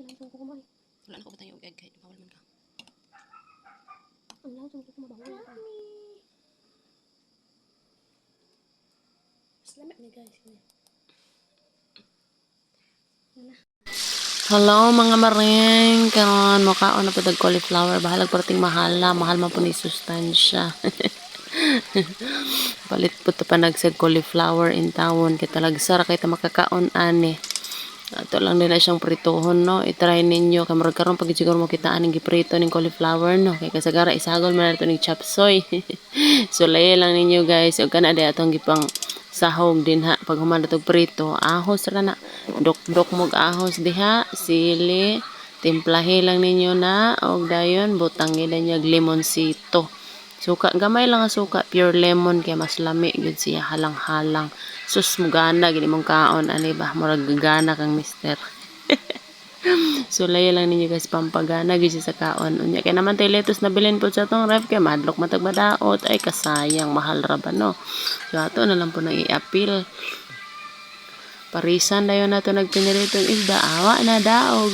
sa lahat ng kukumain. Wala na ko ba tayo egg kahit bawal man ka. Ang lahat ng kukumabawal. Salamat na guys. Hello mga maring, karon makaon na pud cauliflower, bahalag perting mahal man po ni sustansya. Palit po ta panagsag cauliflower in tawon kay talagsara kay ta makakaon ani. Ato lang din na siyang pritohon no. I-try ninyo kay murag karon pag siguro mo kitaan ning giprito ning cauliflower no. Kay kasagara isagol man nato ning chapsoy. So lay lang ninyo guys, ug kana di atong gipang sahog din ha pag human natog prito. Ahos ra na. Dok-dok mog ahos diha, sili, timplahe lang ninyo na og dayon butang gid niya lemonsito. Suka, gamay lang ang suka, pure lemon kay mas lami gud siya halang-halang. Sus mugana gid imong kaon ani ba, murag gana kang mister. So layo lang ninyo guys pampagana gid siya sa kaon. Unya kay naman tay lettuce na bilin po sa tong ref kay madlok matag madaot ay kasayang mahal ra ba no. So ato na lang po nang i-appeal. Parisan dayon nato nagpiniritong isda, awa na daog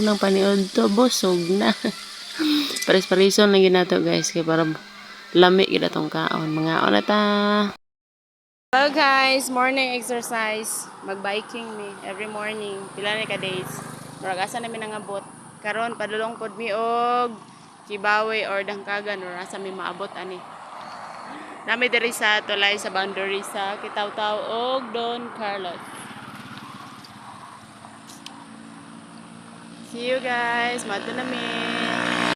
ng paniod to busog na. Paris-parison lang gid nato guys kay para lami gid atong kaon. Mga ta. Hello guys, morning exercise. Mag-biking mi every morning. Pila na ka days. Murag asa namin nangabot. Karon padulong pod mi og Kibawe or Dangkagan or asa mi maabot ani. Nami diri sa tulay sa boundary sa Kitaw-Taw og Don Carlos. See you guys. Mato na mi.